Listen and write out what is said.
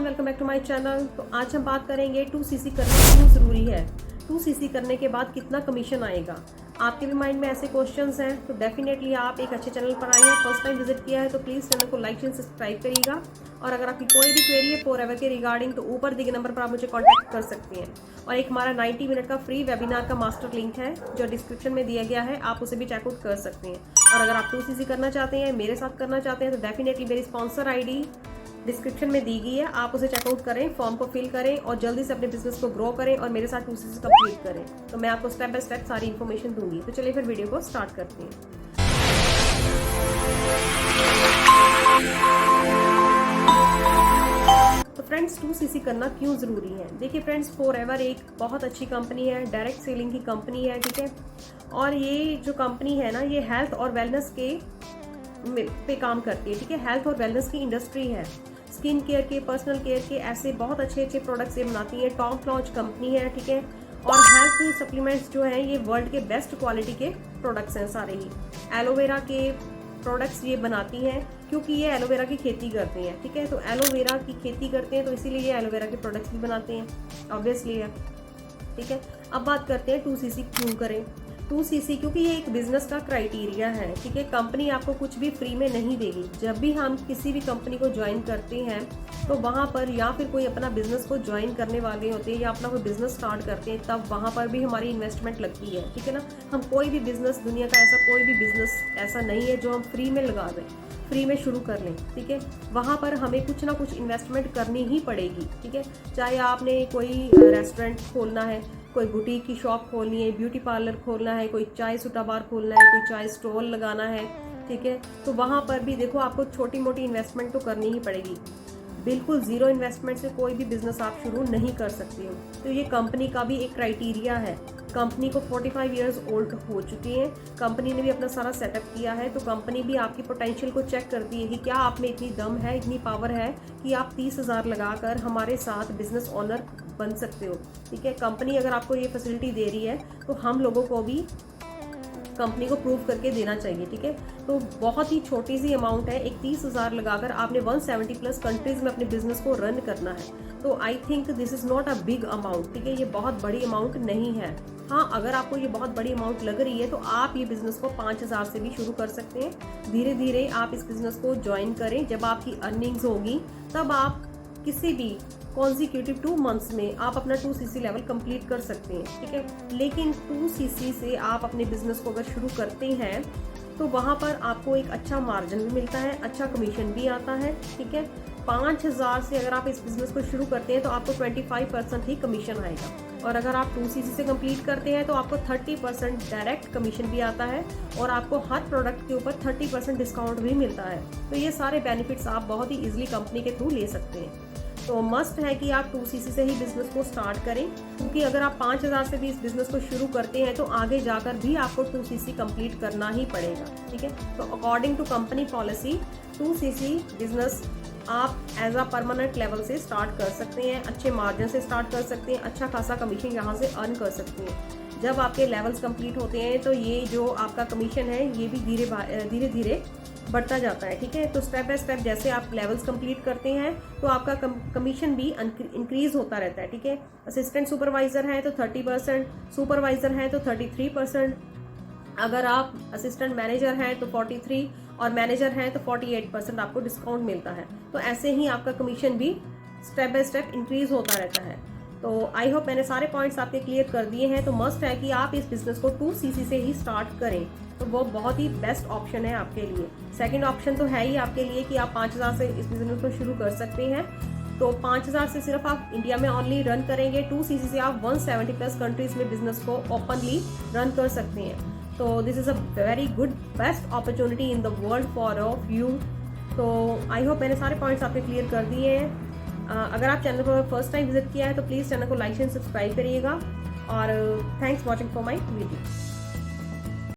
Everyone, welcome back to my channel. तो आज हम बात करेंगे 2cc करना क्यों ज़रूरी है, 2cc करने के बाद कितना कमीशन आएगा। आपके भी माइंड में ऐसे क्वेश्चंस हैं तो डेफिनेटली आप एक अच्छे चैनल पर आए हैं, फर्स्ट टाइम विजिट किया है तो प्लीज़ चैनल को लाइक एंड सब्सक्राइब करिएगा। और अगर आपकी कोई भी क्वेरी है फॉरएवर के रिगार्डिंग तो ऊपर दिए नंबर पर आप मुझे कॉन्टैक्ट कर सकती हैं। और एक हमारा 90 मिनट का फ्री वेबिनार का मास्टर लिंक है जो डिस्क्रिप्शन में दिया गया है, आप उसे भी चेकआउट कर सकते हैं। और अगर आप 2cc करना चाहते हैं, मेरे साथ करना चाहते हैं तो डेफिनेटली मेरी स्पॉन्सर आईडी डिस्क्रिप्शन में दी गई है, आप उसे चेकआउट करें, फॉर्म को फिल करें और जल्दी से अपने बिजनेस को ग्रो करें और मेरे साथ 2cc कंप्लीट करें। तो मैं आपको स्टेप बाय स्टेप सारी इन्फॉर्मेशन दूंगी। तो चलिए फिर वीडियो को स्टार्ट करते हैं। तो फ्रेंड्स 2cc करना क्यों ज़रूरी है। देखिए फ्रेंड्स, फॉरएवर एक बहुत अच्छी कंपनी है, डायरेक्ट सेलिंग की कंपनी है, ठीक है। और ये जो कंपनी है ना, ये हेल्थ और वेलनेस के पे काम करती है, ठीक है। हेल्थ और वेलनेस की इंडस्ट्री है, स्किन केयर के, पर्सनल केयर के ऐसे बहुत अच्छे अच्छे प्रोडक्ट्स ये बनाती है। टॉप नॉच कंपनी है, ठीक है। और हेल्थ सप्लीमेंट्स जो हैं ये वर्ल्ड के बेस्ट क्वालिटी के प्रोडक्ट्स हैं सारे ही। एलोवेरा के प्रोडक्ट्स ये बनाती हैं क्योंकि ये एलोवेरा की खेती करते हैं, ठीक है। तो एलोवेरा की खेती करते हैं तो इसीलिए ये एलोवेरा के प्रोडक्ट्स भी बनाते हैं, ऑब्वियसली है, ठीक है। अब बात करते हैं 2cc क्यों करें। 2cc क्योंकि ये एक बिजनेस का क्राइटेरिया है, ठीक है। कंपनी आपको कुछ भी फ्री में नहीं देगी। जब भी हम किसी भी कंपनी को ज्वाइन करते हैं तो वहाँ पर या फिर कोई अपना बिजनेस को ज्वाइन करने वाले होते हैं या अपना कोई बिजनेस स्टार्ट करते हैं, तब वहाँ पर भी हमारी इन्वेस्टमेंट लगती है, ठीक है ना। हम कोई भी बिजनेस, दुनिया का ऐसा कोई भी बिजनेस ऐसा नहीं है जो हम फ्री में लगा दें, फ्री में शुरू कर लें, ठीक है। वहाँ पर हमें कुछ ना कुछ इन्वेस्टमेंट करनी ही पड़ेगी, ठीक है। चाहे आपने कोई रेस्टोरेंट खोलना है, कोई बुटीक की शॉप खोलनी है, ब्यूटी पार्लर खोलना है, कोई चाय सुट्टा बार खोलना है, कोई चाय स्टॉल लगाना है, ठीक है। तो वहाँ पर भी देखो आपको छोटी मोटी इन्वेस्टमेंट तो करनी ही पड़ेगी। बिल्कुल ज़ीरो इन्वेस्टमेंट से कोई भी बिजनेस आप शुरू नहीं कर सकते हो। तो ये कंपनी का भी एक क्राइटेरिया है। कंपनी को 45 इयर्स ओल्ड हो चुके हैं, कंपनी ने भी अपना सारा सेटअप किया है। तो कंपनी भी आपकी पोटेंशियल को चेक करती है कि क्या आप में इतनी दम है, इतनी पावर है कि आप 30,000 लगाकर हमारे साथ बिजनेस ओनर बन सकते हो, ठीक है। कंपनी अगर आपको ये फैसिलिटी दे रही है तो हम लोगों को भी कंपनी को प्रूव करके देना चाहिए, ठीक है। तो बहुत ही छोटी सी अमाउंट है, एक 30,000 लगाकर आपने 170 प्लस कंट्रीज में अपने बिजनेस को रन करना है। तो I think this is not a big amount, ठीक है। ये बहुत बड़ी अमाउंट नहीं है। हाँ, अगर आपको ये बहुत बड़ी अमाउंट लग रही है तो आप ये बिजनेस को 5,000 से भी शुरू कर सकते हैं। धीरे धीरे आप इस बिजनेस को ज्वाइन करें, जब आपकी अर्निंग्स होगी तब आप किसी भी कॉन्जिक्यूटिव 2 मंथ्स में आप अपना 2cc लेवल कंप्लीट कर सकते हैं, ठीक है। लेकिन 2cc से आप अपने बिजनेस को अगर शुरू करते हैं तो वहाँ पर आपको एक अच्छा मार्जिन भी मिलता है, अच्छा कमीशन भी आता है, ठीक है। 5,000 से अगर आप इस बिजनेस को शुरू करते हैं तो आपको 25% ही कमीशन आएगा। और अगर आप 2cc से कंप्लीट करते हैं तो आपको 30% डायरेक्ट कमीशन भी आता है और आपको हर प्रोडक्ट के ऊपर 30% डिस्काउंट भी मिलता है। तो ये सारे बेनिफिट्स आप बहुत ही ईजिली कंपनी के थ्रू ले सकते हैं। तो मस्ट है कि आप 2cc से ही बिजनेस को स्टार्ट करें, क्योंकि अगर आप 5,000 से भी इस बिजनेस को शुरू करते हैं तो आगे जाकर भी आपको 2cc कंप्लीट करना ही पड़ेगा, ठीक है। तो according to company policy 2cc business आप एज अ परमानेंट लेवल से स्टार्ट कर सकते हैं, अच्छे मार्जिन से स्टार्ट कर सकते हैं, अच्छा खासा कमीशन यहाँ से अर्न कर सकते हैं। जब आपके लेवल्स कंप्लीट होते हैं तो ये जो आपका कमीशन है ये भी धीरे धीरे बढ़ता जाता है, ठीक है। तो स्टेप बाय स्टेप जैसे आप लेवल्स कंप्लीट करते हैं तो आपका कमीशन भी इंक्रीज होता रहता है, ठीक है। असिस्टेंट सुपरवाइजर है तो 30%, सुपरवाइजर है तो 33%, अगर आप असिस्टेंट मैनेजर हैं तो 43% और मैनेजर हैं तो 48% आपको डिस्काउंट मिलता है। तो ऐसे ही आपका कमीशन भी स्टेप बाय स्टेप इंक्रीज होता रहता है। तो आई होप मैंने सारे पॉइंट्स आपके क्लियर कर दिए हैं। तो मस्ट है कि आप इस बिजनेस को 2cc से ही स्टार्ट करें, तो वो बहुत ही बेस्ट ऑप्शन है आपके लिए। सेकंड ऑप्शन तो है ही आपके लिए कि आप 5,000 से इस बिजनेस को शुरू कर सकते हैं। तो 5,000 से सिर्फ आप इंडिया में ऑनली रन करेंगे, 2cc से आप 170 प्लस कंट्रीज में बिजनेस को ओपनली रन कर सकते हैं। तो this is a very good best opportunity in the world for of you. तो आई होप मैंने सारे पॉइंट्स आपके क्लियर कर दिए हैं। अगर आप चैनल पर फर्स्ट टाइम विजिट किया है तो प्लीज़ चैनल को लाइक एंड सब्सक्राइब करिएगा। और thanks watching for my video.